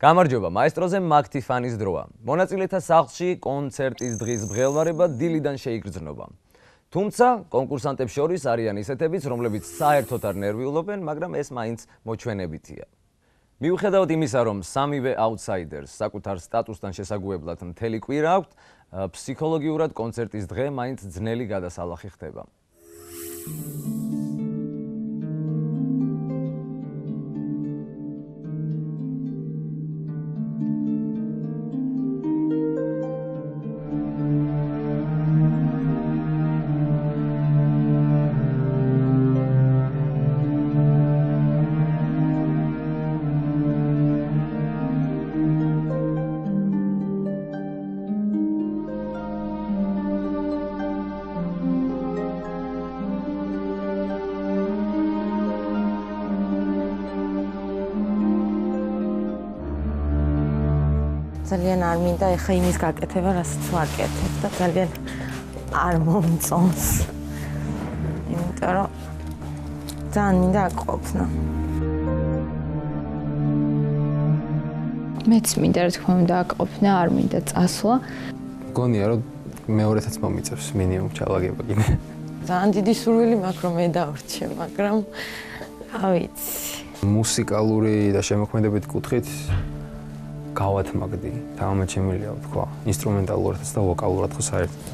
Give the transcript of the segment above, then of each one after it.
გამარჯობა, მაესტროზე მაგთიფანის დროა. მონაწილეთა სახლში კონცერტის დღის მღელვარება დილიდან შეიგრძნობა. თუმცა, კონკურსანტებს შორის არიან ისეთებიც, რომლებიც საერთოდ არ ნერვიულობენ, მაგრამ ეს მაინც მოჩვენებითია. მიუხედავად იმისა, რომ სამივე აუტსაიდერს საკუთარ სტატუსთან შესაგუებლად მთელი კვირა აქვთ, ფსიქოლოგიურად კონცერტის დღე მაინც ძნელი გადასალახი ხდება. ძალიან არ მინდა ეხა იმის გაკეთება, რასაც ვაკეთებ და ძალიან არ მომწონს. იმიტომ რომ ძალიან მინდა აკყოფნა. მეც მინდა რა თქმა უნდა აკყოფნა, არ მინდა წასვლა. მგონია რომ მეორეთაც მომიწევს მინიმუმ ჩალაგება კიდე. ძალიან დიდი სურვილი მაქვს რომ მე დავრჩე, მაგრამ რა ვიცი. მუსიკალური და შემოქმედებით კუთხით გავათმაგდი, თამამად შემიძლია ვთქვა, ინსტრუმენტალურადაც და ვოკალურად ხო საერთოდ.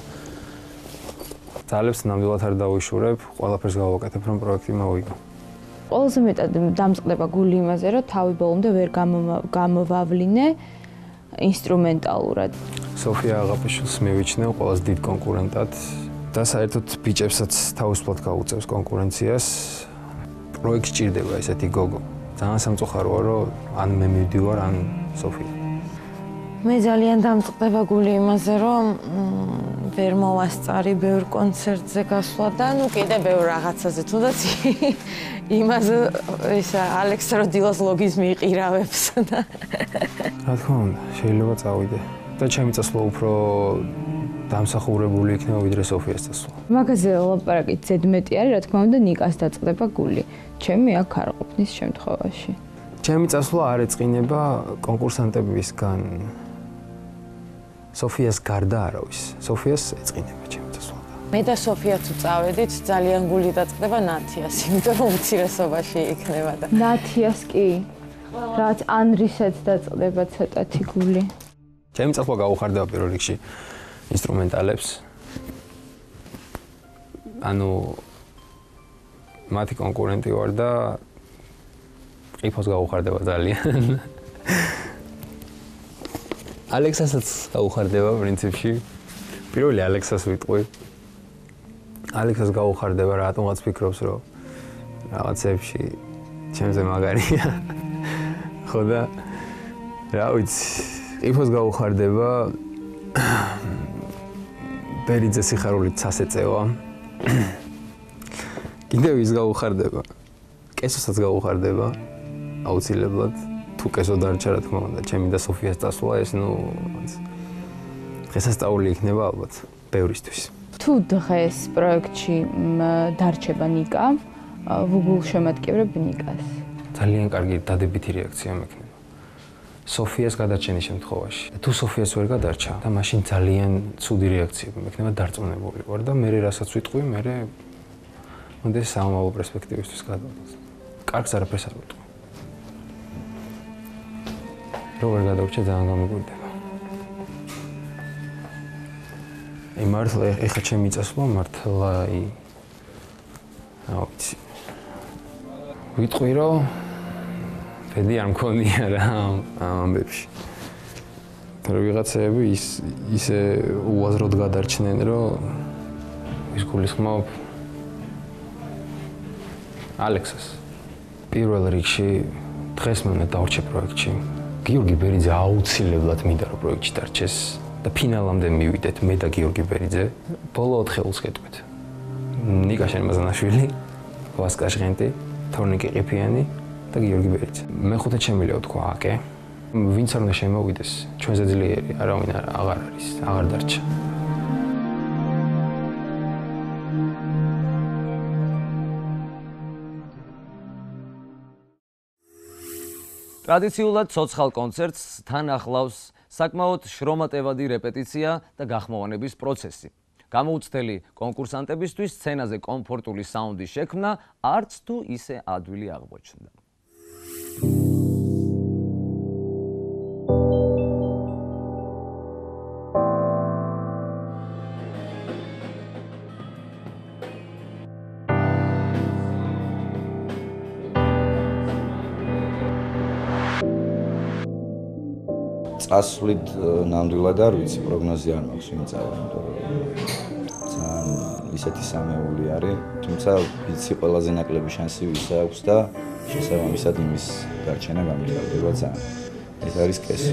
ძალებს ნამდვილად არ დავიშურებ, ყველაფერს გავაკეთებ, რომ პროექტი მოვიგო. ყველაზე მეტად დამწყდება გული იმაზე, რომ თავი ბოლომდე ვერ გამოვავლინე ინსტრუმენტალურად. სოფია აღაპიშვილს მივიჩნევ ყველაზე დიდ კონკურენტად და საერთოდ ბიჭებსაც თავისუფლად გაუწევს კონკურენციას. პროექტი ჭირდება ესეთი გოგო. ძალიან სამწუხაროა, რომ ან მე მივდივარ, ან სოფია. მე ძალიან დამწყდება გული იმაზე, რომ ვერ მოვასწარი ბევრ კონცერტზე გასვლა და ნუ კიდე ბევრ რაღაცაზე, თუნდაც იმაზე ისა ალექს როდილოს ლოგის მიიყირავებს და რა თქმა უნდა, შეიძლება წავიდე და ჩემი წასვლა უფრო დამსახურებული იქნება ვიდრე სოფიას წასვლა. მაგაზე ლაპარაკით ზედმეტი არის, რა თქმა უნდა, ნიკას დაწყდება გული. ჩემი აქ არ ყოფნის შემთხვევაში. ჩემი წასვლა არ ეწყინება კონკურსანტებისგან სოფიას გარდა არავის. სოფიას ეწყინება ჩემი წასვლა. მე და სოფია თუ წავედით, ძალიან გული დაწყდება ნათიას, იმიტომ რომ უცირესობაში იქნება და ნათიას კი. რაც ანრისაც დაწყდება ცოტათი გული. ჩემი წასვლა გაუხარდება პირველ რიგში ინსტრუმენტალებს. ანუ მათი კონკურენტი ვარ და ყიფოს გაუხარდება ძალიან. ალექსასაც გაუხარდება პრინციპში. პირველი ალექსას ვიტყვი. ალექსას გაუხარდება, რატომაც ფიქრობს, რომ რაღაცებში ჩემზე მაგარია. ხო და რა ვიცი, ყიფოს გაუხარდება. ბერიძე სიხარულით სასეწევა. კიდევ ის გაუხარდება. კესოსაც გაუხარდება. აუცილებლად თუ კესო დარჩა რა თქმა უნდა, ჩემი და სოფიას წასვლა ეს ნუ დღესასწაული იქნება ალბათ ბევრისთვის. თუ დღეს პროექტში დარჩება ნიკა, ვუგულშემატკივრებ ნიკას. ძალიან კარგი დადებითი რეაქცია მექნება. სოფიას გადარჩენის შემთხვევაში. თუ სოფიას ვერ გადარჩა და მაშინ ძალიან ცუდი რეაქციები მექნება, დარწმუნებული ვარ და მე რასაც ვიტყვი, მე მონდეს საომავლო პერსპექტივისთვის გადავდოს. კარგს არაფერს არ ვიტყვი. რო ვერ გადავრჩა ძალიან გამიგვირდება. მართლა ეხა ჩემი წასვლა მართლა რა ვიცი. ვიტყვი რომ ბედი არ მქონია რა ამ ამბებში. რომ ვიღაცები ისე უაზროდ გადარჩნენ, რომ ის გულისხმობ ალექსას. პირველ რიგში დღეს მე უნდა დავრჩე პროექტში. გიორგი ბერიძე აუცილებლად მინდა რომ პროექტში დარჩეს და ფინალამდე მივიდეთ მე და გიორგი ბერიძე. ბოლო 4 ხელს გეტყვით. ნიკა შენმაზანაშვილი, ვასკა ჟღენტი, თორნიკე ყიფიანი და გიორგი ბერიძე. მეხუთე ჩემილია თქვა აკე. ვინც არ უნდა შემოვიდეს, ჩვენზე ძლიერი არავინ აღარ არის, აღარ დარჩა. ტრადიციულად ცოცხალ კონცერტს თან ახლავს საკმაოდ შრომატევადი რეპეტიცია და გახმოვანების პროცესი. გამოუცდელი კონკურსანტებისთვის სცენაზე კომფორტული საუნდის შექმნა არც თუ ისე ადვილი აღმოჩნდა. წასვლით ნამდვილად არ ვიცი, პროგნოზი არ მაქვს ვინ წავა, იმიტომ რომ ძალიან ისეთი სამეული არის, თუმცა ვიცი ყველაზე ნაკლები შანსი ვის აქვს და შესაბამისად იმის დარჩენა გამიხარდება ძალიან. ეს არის კესი.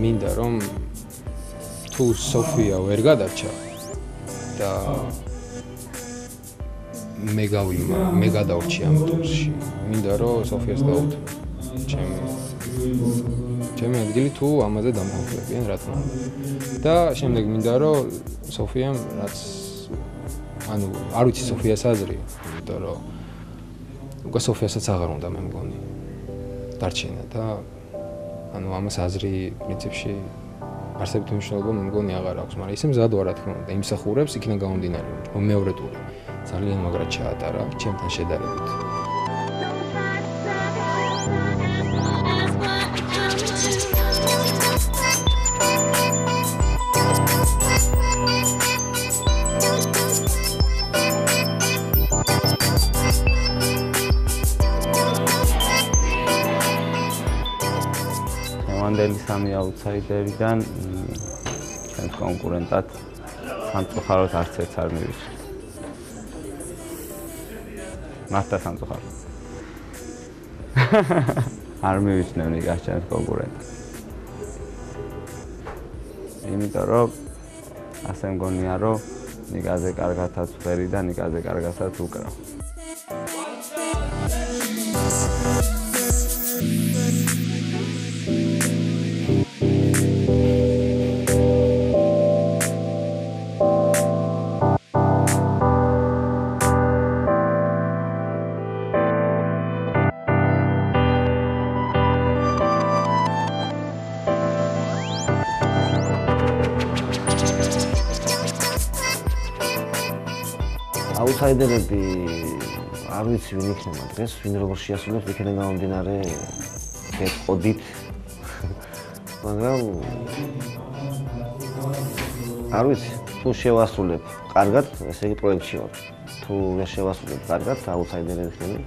მინდა რომ თუ სოფია ვერ გადარჩა და მე გადავრჩი ამ ტურში. მინდა რომ სოფიას დაუთ ჩემი ადგილი თუ ამაზე დამხმარებიან რა თქმა უნდა. და შემდეგ მინდა რომ სოფიამ რაც ანუ არ ვიცი სოფიას აზრი, იმიტომ რომ უკვე სოფიასაც აღარ უნდა მე მგონი დარჩენა და ანუ ამას აზრი პრინციპში არსებითი მნიშვნელობა მე მგონი აღარ აქვს, მაგრამ ისე მზად ვარ რა თქმა უნდა იმსახურებს იქიდან გამომდინარე, რომ მეორე ტური ძალიან მაგრად ჩაატარა ჩემთან შედარებით. მანდელი სამი აუთსაიდერიდან ჩემს კონკურენტად სამწუხაროდ არც ერთს არ მივიღე. მასთან სამწუხაროდ. არ მივიჩნევ ნიკას ჩემს კონკურენტად. იმიტომ რომ ასე მგონია რომ ნიკაზე კარგათაც ვერი და ნიკაზე კარგათაც უკრავ. აუთსაიდერები არ ვიცი ვინ იქნება დღეს, ვინ როგორ შეასრულებს, იქიდან გამომდინარე გეტყოდით. მაგრამ არ ვიცი, თუ შევასრულებ კარგად, ესე იგი პროექტში ვარ. თუ ვერ შევასრულებ კარგად, აუთსაიდერები ხდება.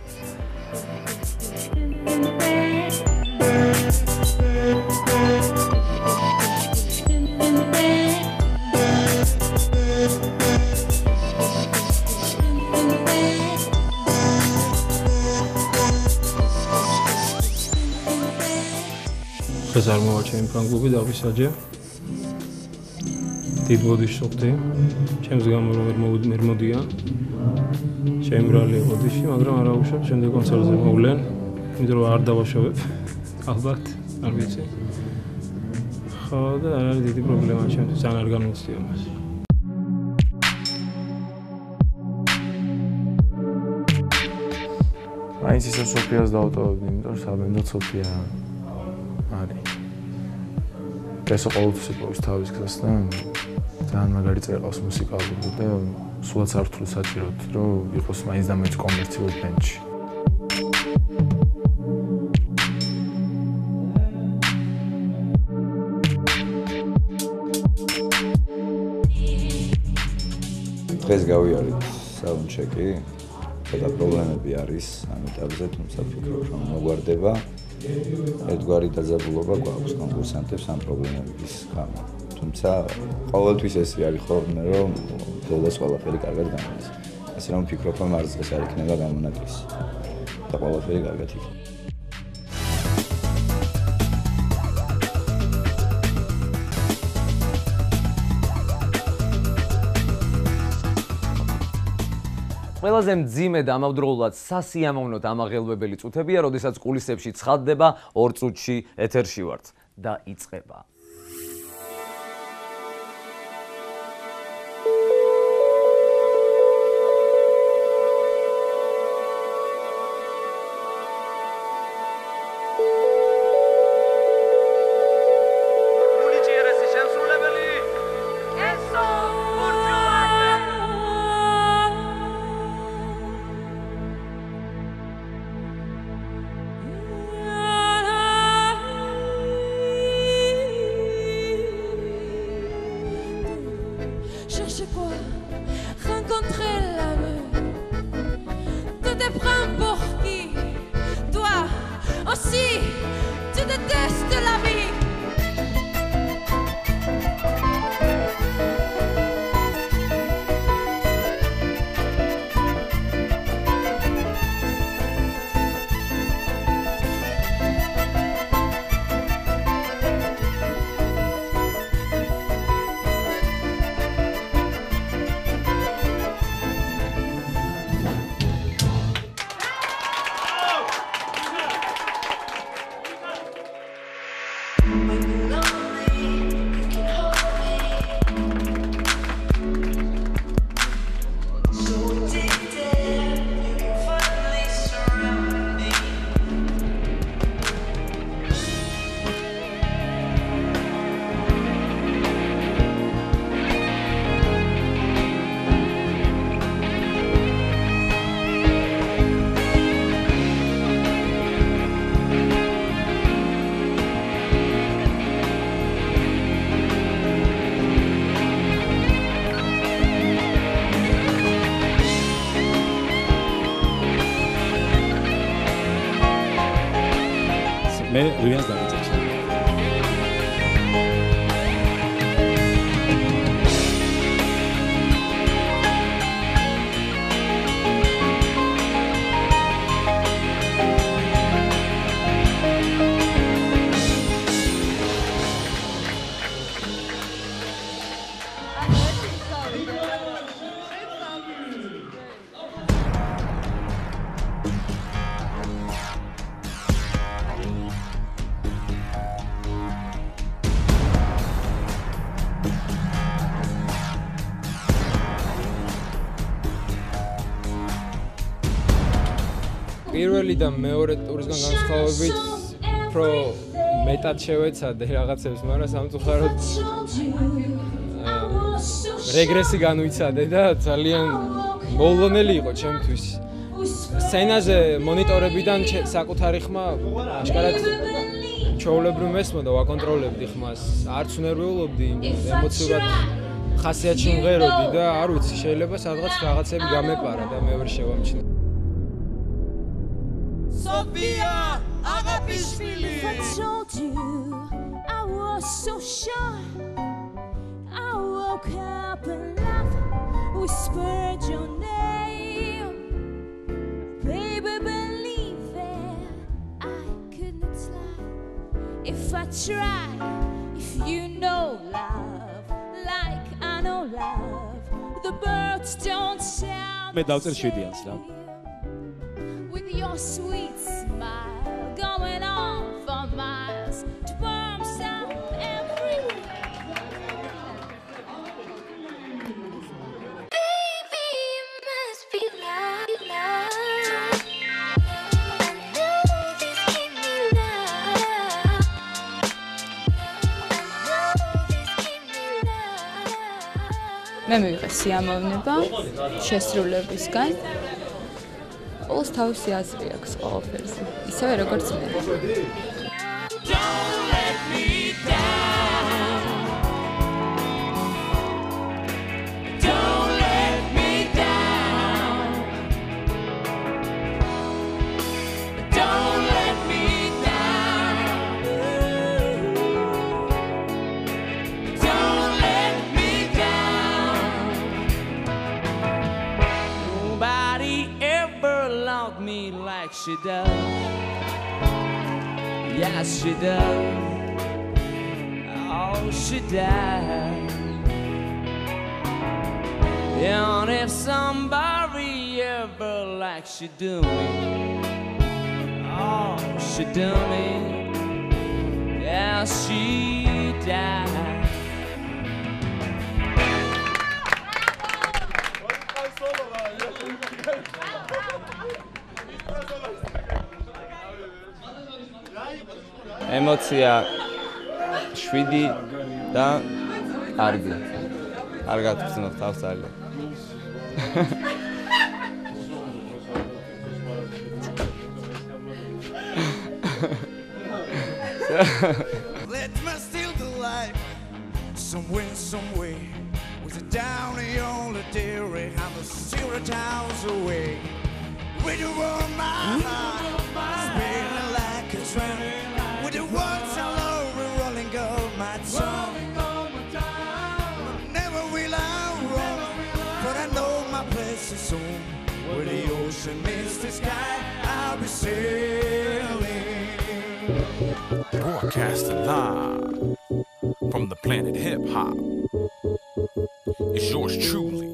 ეს არ მოვაჩენ ფრანგლუბი დავისაჯე. დიდ ბოდიში ვხდი. ჩემს გამო რომ ვერ მოდიან. შემრალი ბოდიში, მაგრამ არ აუშვებ, შემდეგ კონცერტზე მოვლენ. იმიტომ რომ არ დავაშოვებ. ალბათ, არ ვიცი. ხო და არ არის დიდი პრობლემა ჩემთვის, ძალიან არ განვიცდი ამას. მაინც ისე სოფიას დავტოვებდი, იმიტომ რომ საბენდო სოფია არის. ეს ყოველთვის იპოვის თავის გზას და ძალიან მაგარი წერყავს მუსიკალურად და სულაც არ ვთვლი საჭიროდ, რომ იყოს მაინც და მაინც კომერციულ ბენდში. დღეს გავიარეთ საუნდჩეკი. ცოტა პრობლემები არის ამ ეტაპზე, თუმცა ვფიქრობ, რომ მოგვარდება. ერთგვარი დაძაბულობა გვაქვს კონკურსანტებს ამ პრობლემების გამო. თუმცა ყოველთვის ესე არის ხოლმე, რომ ბოლოს ყველაფერი კარგად გამოდის. ასე რომ ვფიქრობ, რომ არც დღეს არ იქნება გამონაკლისი და ყველაფერი კარგად იქნება. ყველაზე მძიმე და ამავდროულად სასიამოვნო ამაღელვებელი წუთებია, როდესაც კულისებში ცხადდება 2 წუთში ეთერში ვართ და იწყება. მე რიანს დავიწყებ. პირველი და მეორე ტურისგან განსხვავებით უფრო მეტად შევეცადე რაღაცებს, მაგრამ სამწუხაროდ რეგრესი განვიცადე და ძალიან მოულოდნელი იყო ჩემთვის. სცენაზე მონიტორებიდან საკუთარი ხმა აშკარად ჩვეულებრივ მესმოდა, ვაკონტროლებდი ხმას, არც უნერვიულობდი, ემოციურად ხასიათში მღეროდი და არ ვიცი, შეიძლება სადღაც რაღაცები გამეპარა და მე ვერ შევამჩნიე. Sophia, Agapishvili. I told you I was so sure. I woke up and laughed, whispered your name. Baby, believe it, I couldn't lie. If I try, if you know love, like I know love, the birds don't sound. მე დავწერ 7-იანს რა. With your sweet smile going on for miles to warms up everywhere. Baby, you must be love. I know this give me love. I know this give me love. მე მივიღე სიამოვნება შესრულებისგან. Όλს თავისი აზრი აქვს ყველაფერზე. ისევე როგორც მე. Don't let me down. Don't let me like she does. Yes, she does. Oh, she does. And if somebody ever like she do me, oh, she do me. Yes, she does. ემოცია 7 და კარგი. კარგად ვწნობ თავს ძალიან. Let me steal the life somewhere, somewhere. With a down the only dairy, I'm a 0 away. With you on my heart, spinning like a train. With the words all over, rolling on my tongue. Never will I run, but I know my place is home. Where the ocean meets the sky, I'll be sailing. Broadcasting live from the planet hip hop. It's yours truly,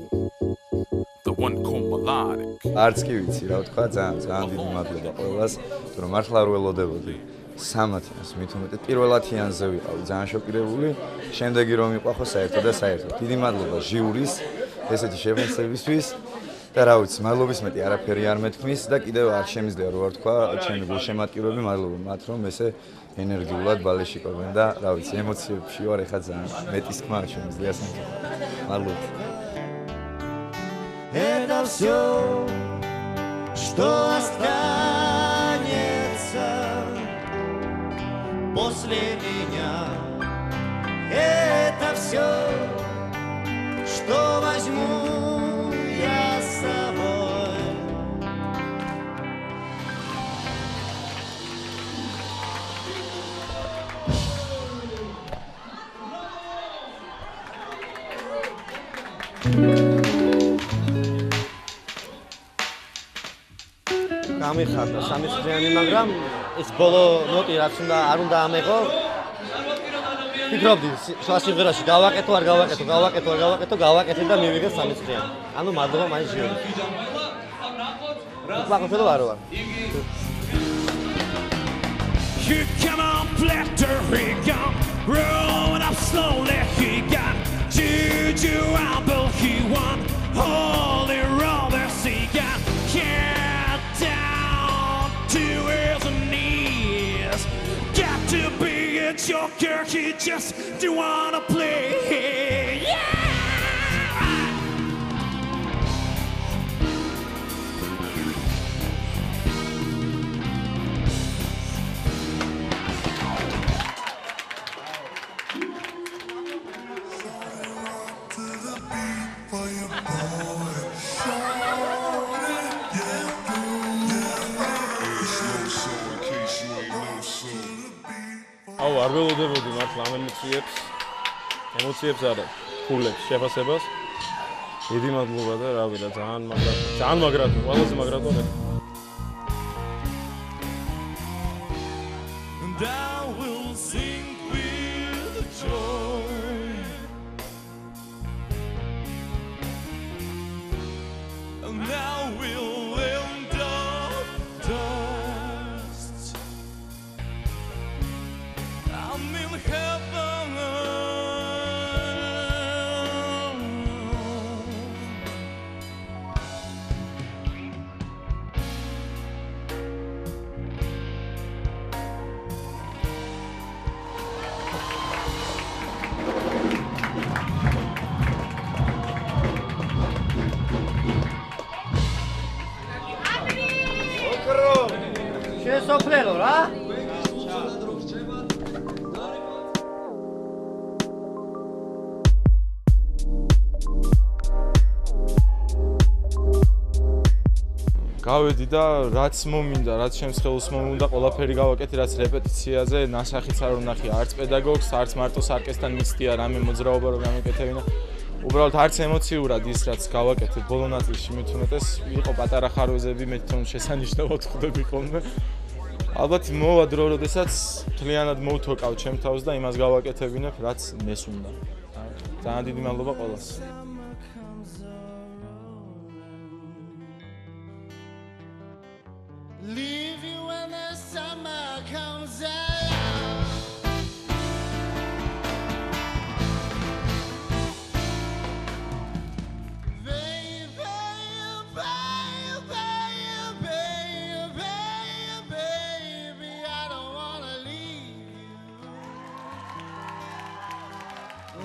the one called Melodic. არც კი ვიცი რა ვთქვა, ძალიან დიდი მადლობა ყველას, რომ მართლა არ ველოდებოდი. 3-იანს მით უმეტეს პირველათიანზე ვიყავი ძალიან შოკირებული, შემდეგი რომ მიყვახო საერთოდ და საერთოდ. დიდი მადლობა ჟიურის ესეთი შეფასებისთვის და რა ვიცი, მადლობის მეტი არაფერი არ მეთქმის და კიდევ არ შემიძლია რო ვთქვა, ჩემი გულშემატკივრები, მადლობა მათ რომ ესე ენერგიულად ბალეში ყოფენ და რა ვიცი, ემოციებში ვარ ეხა ძალიან მეტის თქმა შემიძლია ասեմ. მადლობა. Это все, что останется после меня. Это все, что возьму я с собой. გამიხარდა სამიწლიანი, მაგრამ ეს ბოლო ნოტი რაც უნდა არ უნდა ამეღო. ფიქრობდი, სხვა სიმღერაში გავაკეთო, არ გავაკეთო, გავაკეთე და მივიღე სამიწლიანი. ანუ მადლობა მაინც ჟიურს. ვაკეთე და ვარო ვარ. Here come on, flatter, he come, rolling up slowly, he got juju humble, he won, holy rollers, he got cat down to his knees, got to be a joker, he just do wanna play, yeah! აუ არ ველოდებოდი მართლა ამ ემოციებს არა, ფულებს, შეფასებას. დიდი მადლობა და რავი და ძალიან მაგრად, ყველაზე მაგრად ვარ. And I will sing with joy. And I will end up dust. I'm in heaven. შესოფლელო რა? გავედი და რაც მომინდა, რაც შემსხეულს მომუნდა, ყველაფერი გავაკეთე, რაც რეპეტიციაზე, ნასახიც არ ვნახე, არც პედაგოგს, არც მარტო სარკესთან მისდია რამე მოძრაობა რომ გამეკეთებინა. უბრალოდ არც ემოციურად ის რაც გავაკეთე ბოლო ნაწილში მით უმეტეს იყო პატარა ხარვეზები მე თვითონ შესანიშნავად ხვდები ხოლმე. ალბათ მოვა დრო, როდესაც მთლიანად მოვთოკავ ჩემ თავს და იმას გავაკეთებინებ, რაც მეს უნდა. ძალიან დიდი მადლობა ყველას. Leave you when the summer comes out.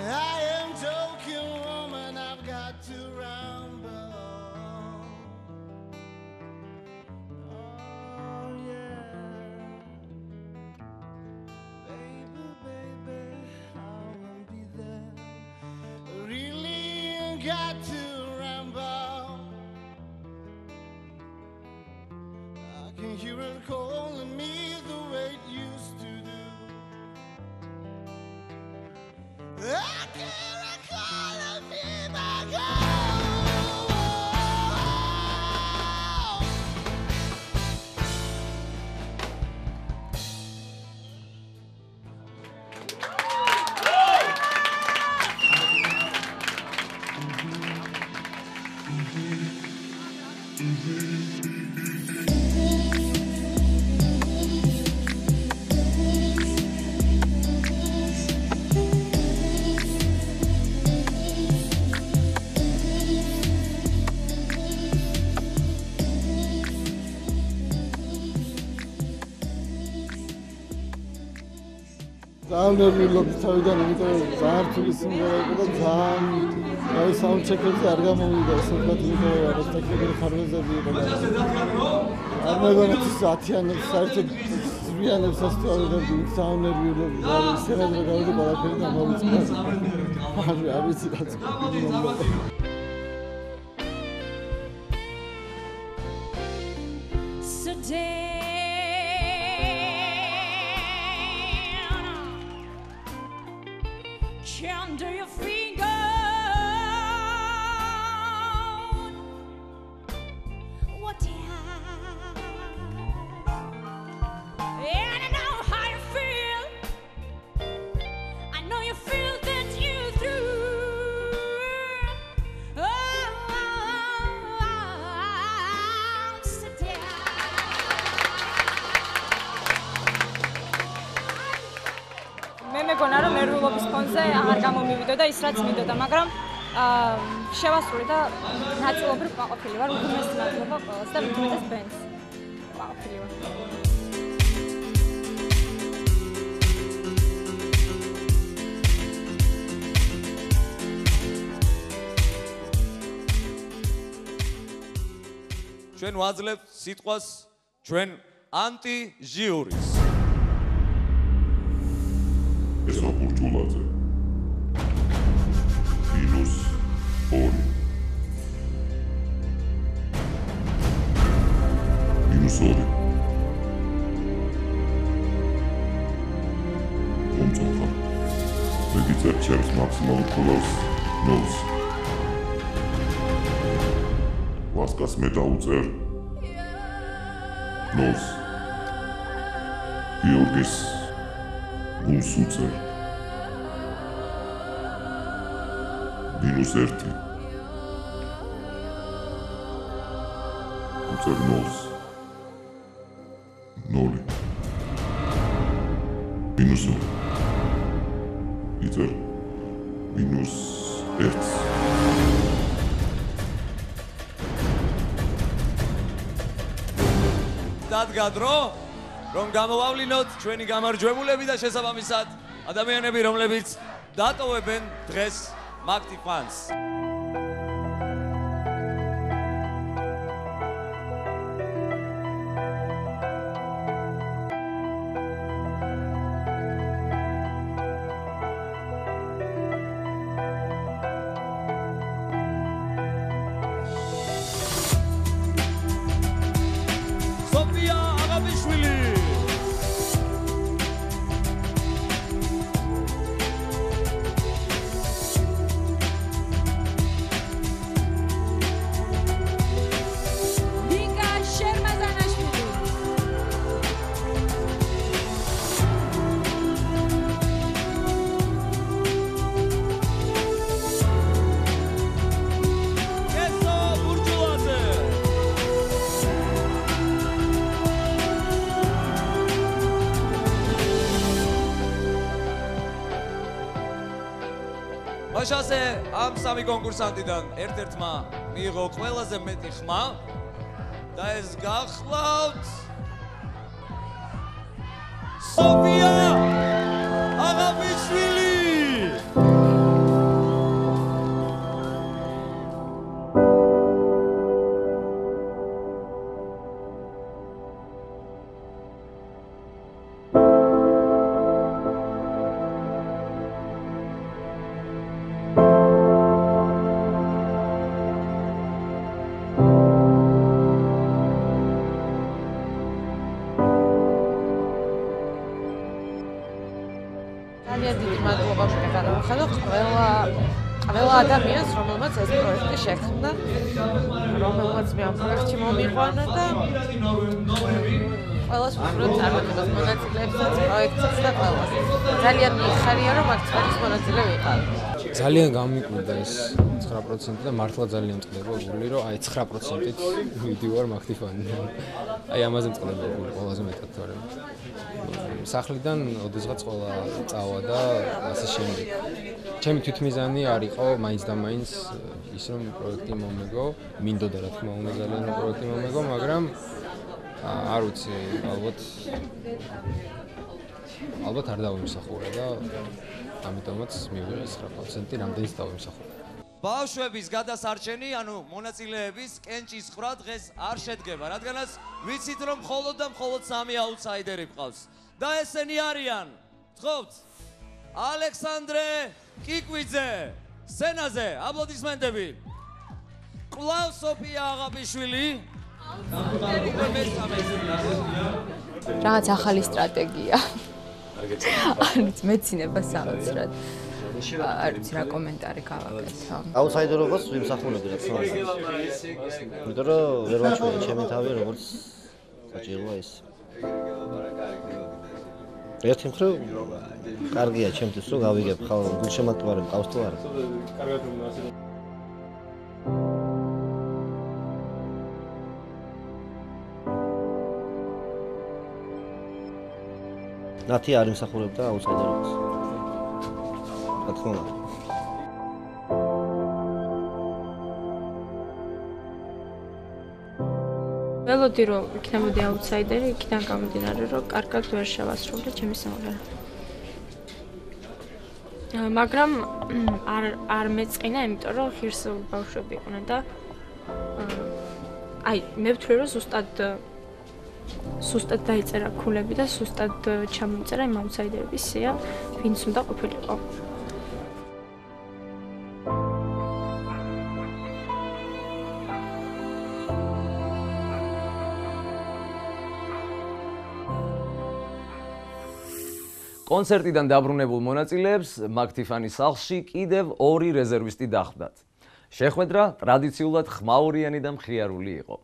I am joking, woman, I've got to rumble. Oh, yeah. Baby, baby, I won't be there. Really got to rumble. I can hear it calling me the way it used to do. I can't recall a fever go. ძალიან ნერვიულობდი თავიდან, იმიტომ რომ ძალიან რთული სიმღერა იყო და ძალიან აი საუნდჩეკებზე არ გამოვიდა ეს ვთქვათ, იმიტომ რომ რაღაც ტექნიკური ხარვეზები იყო და არ მეგონა ის 10-იანებს საერთოდ ზვიანებს ასწავლებდი, ძალიან ნერვიულობდი და ისევ რა გავიდი ყველაფერი და მოვიწყდა. არ ვიცი რაც Under your finger, what do you have? And I know how you feel. I know you feel that you through. Sit down. მე მეგონა რომ ნერვულობის ფონზე აღარ გამომივიდო და ის რაც მინდოდა, მაგრამ შევასრულე და ნაწილობრივ ყვაყოფილი ვარ, უმეტეს მადლობა ყველას და უმეტეს ბენდს. ყვაყოფილი ვარ. ჩვენ ვაძლევთ სიტყვას ჩვენ ანტი-ჟიურის. ესო ბურჯულაძე -2 -2 მომწონხა მე გიწერ ჩემს მაქსიმალურ კულავს 0-ს ვასკას მე დაუწერ 0-ს გიორგის გულს უწერ -1 უწერ 0-ს 0 -2 იწერ -1-ს დადგა დრო რომ გამოვავლინოთ ჩვენი გამარჯვებულები და შესაბამისად ადამიანები რომლებიც დატოვებენ დღეს მაგთი ფანს. საშასე ამ სამი კონკურსანტიდან ერთ-ერთმა მიიღო ყველაზე მეტი ხმა და ეს გახლავთ სოფია აღაბიშვილი. ძალიან დიდი მადლობა გადავხადო ყველა ადამიანს, რომელმაც ეს პროექტი შექმნა, რომელმაც მე ამ პროექტში მომიყვანა და ყველას ვუხურებ წარმატებას მონაწილეებსაც, პროექტსაც და ყველას. ძალიან მიხარია, რომ აქ თქვენს მონაწილე ვიყავ. ძალიან გამიკვირდა ეს 9% და მართლა ძალიან მწყდება გული, რომ აი 9%-ით ვიდივარ მაგთიფანი. აი ამაზე მწყდება გული ყველაზე მეტად თორემ. სახლიდან ოდესღაც ყველა წავა და ასე შემდეგ. ჩემი თვითმიზანი არ იყო მაინც და მაინც ის რომ პროექტი მომეგო, მინდოდა რა თქმა უნდა ძალიან რომ პროექტი მომეგო, მაგრამ არ ვიცი, ალბათ არ დავიმსახურე და ამიტომაც მივიღე 9% რამდენიც დავიმსახურე. ბავშვების გადასარჩენი, ანუ მონაწილეების კენჭის ხრა დღეს არ შედგება, რადგანაც ვიცით რომ მხოლოდ და მხოლოდ 3 აუთსაიდერი გყავს. და ესენი არიან, თხოვთ, ალექსანდრე კიკვიძე, სცენაზე, აპლოდისმენტები. კვლავ სოფია აღაბიშვილი. რაღაც ახალი სტრატეგია. არც მეცინება საოცრად. არ ვიცი რა კომენტარი გავაკეთო. აუთსაიდერობას ვიმსახურები რა თქმა უნდა. იმიტომ რომ ვერ ვაჩვენე ჩემი თავი როგორც საჭიროა ის. ერთი მხრივ კარგია ჩემთვის რომ გავიგებ ხალ გულშემატკივარი მყავს თუ არა. კარგად უნდა ასე ნათი არ იმსახურებდა აუთსაიდერობას. რა თქმა უნდა. ველოდი რომ იქნებოდი აუთსაიდერი, იქიდან გამომდინარე რომ კარგად ვერ შევასრულე ჩემი სიმღერა. მაგრამ არ მეწყინა, იმიტომ რომ ღირსეული ბავშვები იყვნენ და აი მე ვთვლი რომ სუსტად დაიწერა ქულები და სუსტად ჩამოიწერა იმ აუთსაიდერების სია, ვინც უნდა ყოფილიყო. კონცერტიდან დაბრუნებულ მონაწილეებს მაგთიფანის სახლში კიდევ 2 რეზერვისტი დახვდათ. შეხვედრა ტრადიციულად ხმაურიანი და მხიარული იყო.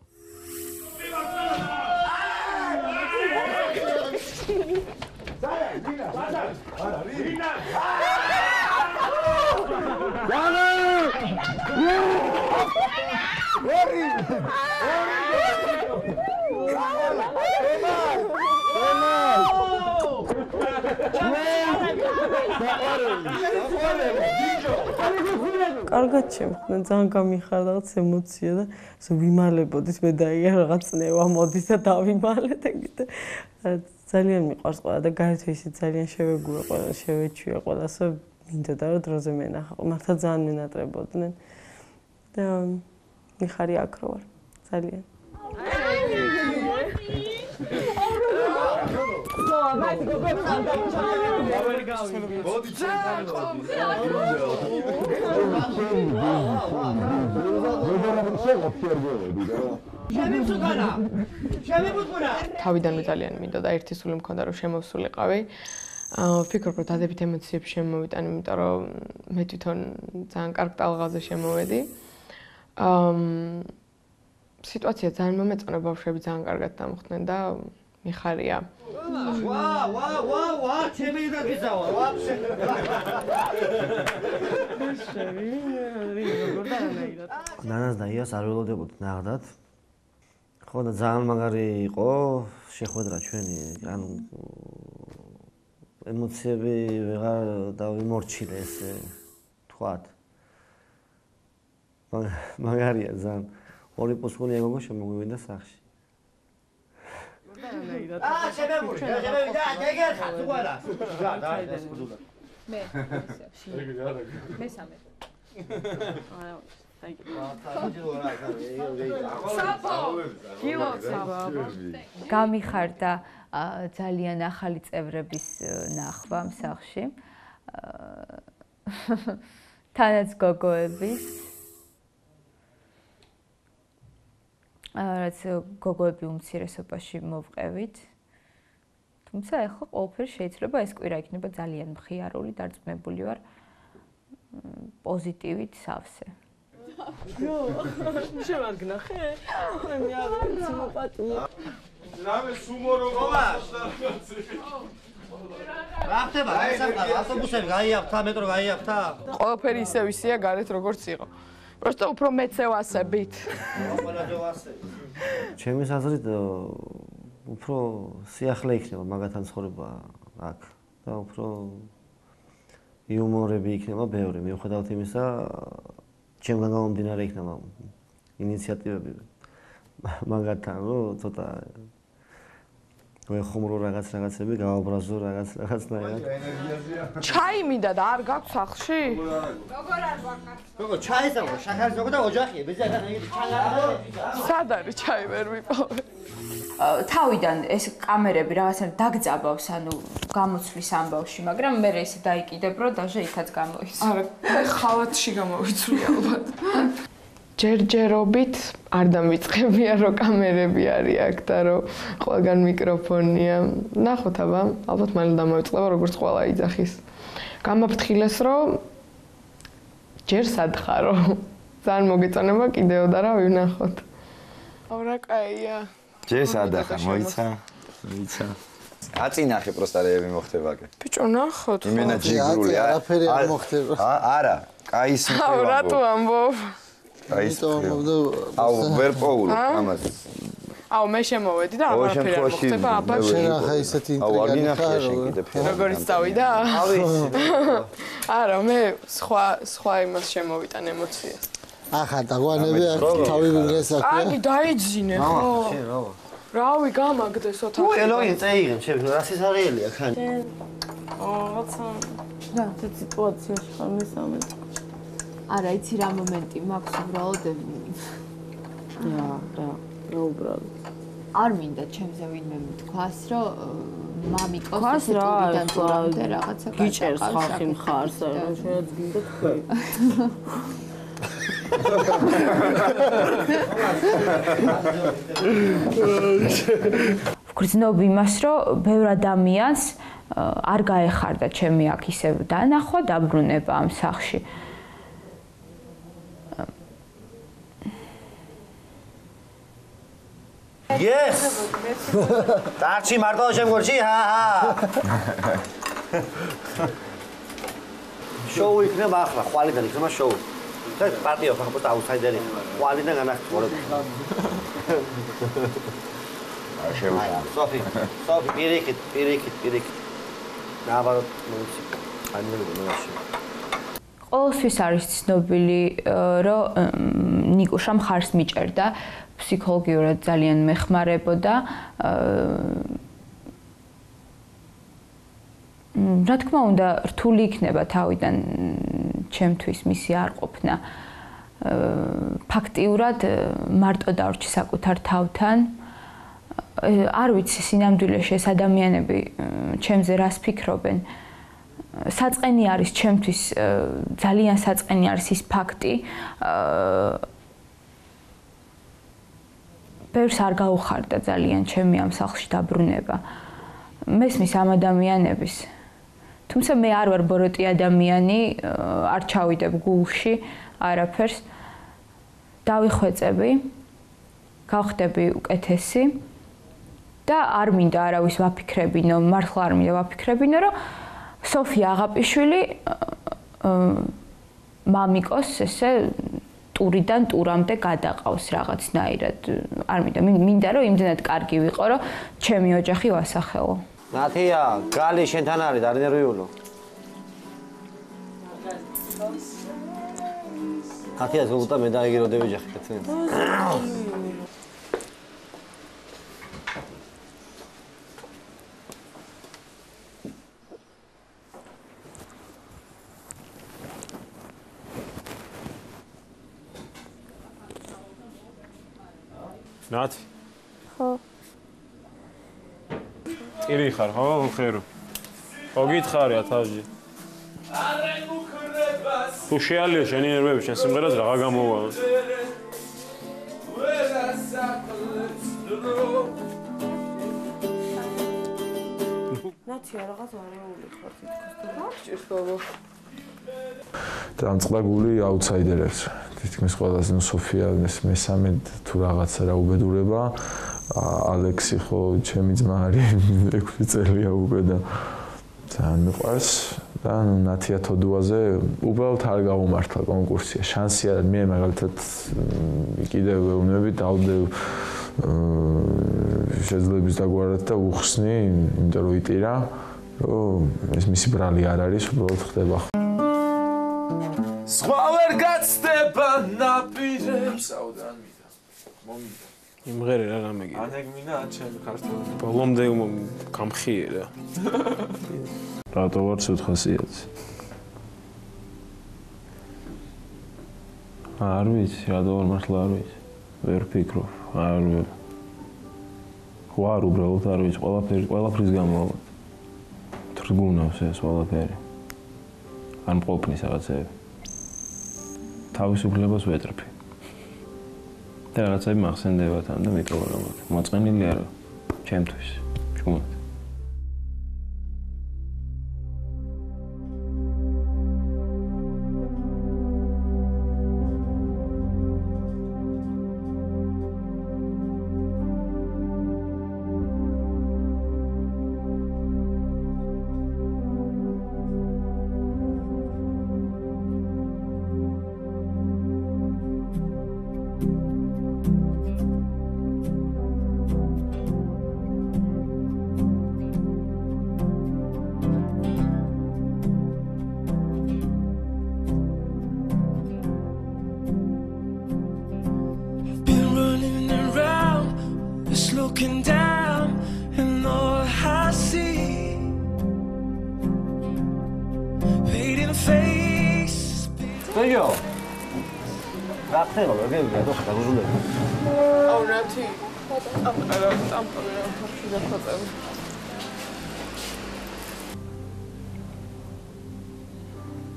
კარგად შემხდნენ, ძალიან გამიხარდა რაღაც ემოცია და ვიმალებოდით მე და აი რაღაც წნევა მოდის და დავიმალეთ ეგეთ. ძალიან მიყვარს ყველა და გარეთ ისე ძალიან შევეგუა ყველა, შევეჩვია ყველას, მინდოდა რომ დროზე მენახა. მართლა ძალიან მენატრებოდნენ და მიხარია აქ რო ვარ. ძალიან. თავიდანვე ძალიან მინდოდა ერთი სული მქონდა რომ შემოვსულიყავი. ვფიქრობ რომ დადებით ემოციები შემოვიტანი, იმიტომ რომ მე თვითონ ძალიან კარგ ტალღაზე შემოვედი. სიტუაცია ძალიან მომეწონა, ბავშვები ძალიან კარგად დამხვდნენ და მიხარია. ვა, ჩემი დაგიზავა, ვაფშე. ნანას და იას არ ველოდებოდით ნახდათ. ხო და ძალიან მაგარი იყო შეხვედრა ჩვენი, ანუ ემოციები ვეღარ დავიმორჩილე ესე თქვათ. მაგარია ძალიან. ორი პოსკონია გოგო შემოგვივიდა სახში. შემევიდა, გეგერხა, თუ არა. მე. მესამე. გამიხარდა ძალიან ახალი წევრების ნახვა ამ სახლში. თანაც გოგოების. რაც გოგოები უმცირესობაში მოვყევით. თუმცა ახლა ყველაფერი შეიძლება ეს კვირა იქნება ძალიან მხიარული, დარწმუნებული ვარ. პოზიტივით სავსე. შევანგნახე? მე არ ვიცი მოპატიო. რამე სუმო როგორ რა ხდება? ავტობუსები გაიაფთა, მეტრო გაიაფთა? ყველაფერი ისევ ისეა გარეთ როგორც იყო. просто უფრო მეცევასებით. ჩემის აზრით უფრო სიახლე იქნება მაგათთან ცხოვრება აქ და უფრო იუმორები იქნება ბევრი. მიუხედავად იმისა, ჩემგან გამომდინარე იქნება ინიციატივები მაგათთან, რომ ცოტა ხომრო რაღაცები გავაბრაზო რაღაცნაირად. ჩაი მინდა და არ გაქვს სახლში? როგორ არ გვაქვს? გოგო, ჩაის და შაქარის გოგო და ოჯახია. ბიზი აქ ნაირი ჩაი არის. სად არის ჩაი ვერ ვიპოვე? თავიდან ეს კამერები რაღაცა დაგძაბავს, ანუ გამოცვლის ამბავში, მაგრამ მე ესე დაიკიდებ, რომ დაჟე იქაც გამოიცვა. არა, ხალათში გამოვიცვლი ალბათ. ჯერჯერობით არ დამიწყებია, რომ კამერები არის აქ და რომ ყველგან მიკროფონია. ნახოთ აბა, ალბათ მალე დამოვიწყება, როგორც ყველა იძახის. გამაფრთხილეს, რომ ჯერ სადხარო. ძალიან მოგეწონება კიდევ და რა ვინახოთ. ორა კაია. ჯერ სადახარ, მოიცა. აწინახე პროსტა რეები მოხდება აქ. ბიჭო, ნახოთ. იმენა ჯიგრული არაფერი არ მოხდება. არა, კაის აუ, რატო ამბობ? აუ, ვერ პოულ ამას. აუ, მე შემოვედი და არაფერი არ მოხდება, აბა შენ ახლა ისეთი ინტრიგანი ხარ. როგორიც წავიდა? არა, მე სხვა იმას შემოვიტან ემოციას. ახლა დაგვანები აქ თავი ვინგეს აქ. აგი დაიძინე ხო? რავი, გამაგდეს ოთახი. ელოინ წეიღენ, ჩემი რასიზარიელია ხან. რაცა და ეს სიტუაციაში ხარ მესამე. არა, იცი რა მომენტი მაქვს უბრალოდ. რა უბრალოდ. არ მინდა ჩემზე ვინმე თქვას, რომ მამიკოს ტურიდან ტურამდე რაღაცა გიჭერს ხალხი მხარს, შენაც გინდა თქვი. ვგრძნობ იმას, რომ ბევრ ადამიანს არ გაეხარდა ჩემი აქ ისევ დანახვა, დაბრუნება ამ სახლში. Yes. Tarchi mardao შემგორში, ჰა. შოუ იქნება ახლა, ხვალიდან იქნება შოუ. და პარტიო ხა პოტა აუთსაიდერი. ხვალიდან განახორებ. სოფი, პირიქით. ნაბაროთ მოიცი. ანელები. ყოველთვის არის ცნობილი, რომ ნიკუშა მხარს მიჭერდა, ფსიქოლოგიურად ძალიან მეხმარებოდა. რა თქმა უნდა, რთული იქნება თავიდან ჩემთვის მისი არ ყოფნა. ფაქტიურად მარტო დავრჩი საკუთარ თავთან. არ ვიცი სინამდვილეში ეს ადამიანები ჩემზე რას ფიქრობენ. საწყენი არის ჩემთვის ძალიან საწყენი არის ის ფაქტი. ბევრს არ გაუხარდა ძალიან ჩემი ამ სახლში დაბრუნება. მესმის ამ ადამიანების. თუმცა მე არ ვარ ბოროტი ადამიანი, არ ჩავიდებ გულში არაფერს. დავიხვეწები, გავხდები უკეთესი და არ მინდა არავის ვაფიქრებინო, მართლა არ მინდა ვაფიქრებინო, რომ სოფია აღაპიშვილი მამიკოს ესე ტურიდან ტურამდე გადაყავს რაღაცნაირად. არ მინდა რომ იმდენად კარგი ვიყო, რომ ჩემი ოჯახი ვასახელო. ნათია, გალი შენთან არის, არ ნერვიულო. ხათია ზოლუტა მე დაიგიროდები ჯახი კეთილი. ნათი ხო ტირი ხარ ხო ხერო მოგითხარია თავში თუ შეალია შენი ნერვები შენ სიმღერას რაღა გამოვა ნათია რაღაც არეული ხარ თითქოს და ბაბა დამწყდა გული აუთსაიდერებს. თითქმის ყველაზე სოფია მესამე თუ რაღაცა რა უბედურება. ალექსი ხო ჩემი ძმა არის 6 წელია უკვე და ძალიან მიყვარს და ნათია თოდუაზე უბრალოდ არ გავუმართლა კონკურსია. შანსი არ მე მაგალითად კიდევ ვეუბნები დავდე შეძლებს დაგვარად და უხსნი, იმიტომ რომ იტირა, რომ ეს მისი ბრალი არ არის, უბრალოდ ხდება. სხვა ვერ გაცდება ნაპირებს აუდან მიდა მომიდა იმღერე რა გამეგი ანეგმინა ან ჩემი ქართული ბოლომდე გამხიერა რატო ვარ ცოცხასიათი არ ვიცი რატო ვარ მართლა არ ვიცი ვერ ფიქრობ არ ვარ უბრალოდ არ ვიცი ყველაფრის გამო ალბათ თრგუნავს ეს ყველაფერი არ მყოფნის რაღაცები თავისუფლებას ვეტრფი. და რაღაცები მახსენდება თან და მიტოვებად. მოწყენილი არა ჩემთვის. ჭუმად. Looking down and all I see fading face Pejo რა ხდება გეგმია თუ გადაგუზულები აუ ნათი ამ ფარში დახატები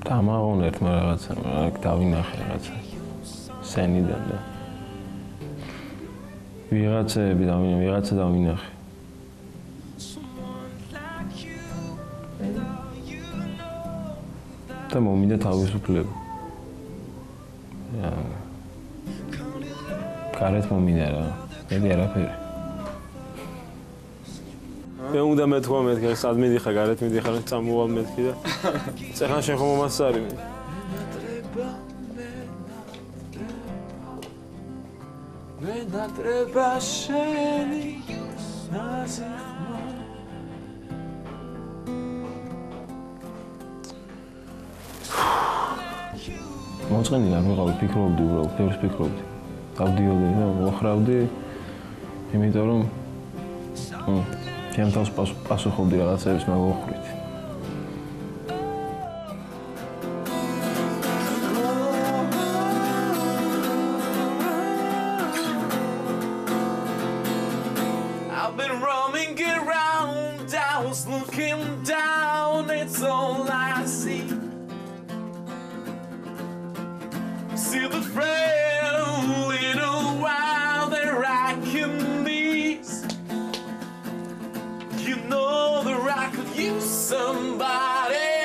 დამაღონ ერთმა რაღაცა აქ დავინახე რაღაცა სენიდან და ვიღაცა დავინახე. და მომიდა თავისუფლება. გარეთ მომიდა რა. მე არაფერი. მე უნდა მეთქვა მეთქი, სად მიდიხარ, გარეთ მიდიხარ, წამოვალ მეთქი და ეხლა შენ ხომ მომასწარი. მენატრება შენი ნაზიხმა მოწყენილი არ ვიყავი, ფიქრობდი უბრალოდ, ბევრს ფიქრობდი. დავდიოდი და მოხრავდი, იმიტომ რომ ჩემ თავს პასუხობდი რაღაცების მაგოხრით. Looking down, it's all I see. See the frail little wild they're rocking these. You know that I could use somebody.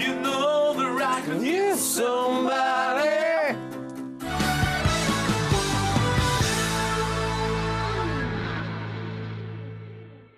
You know that I could use somebody.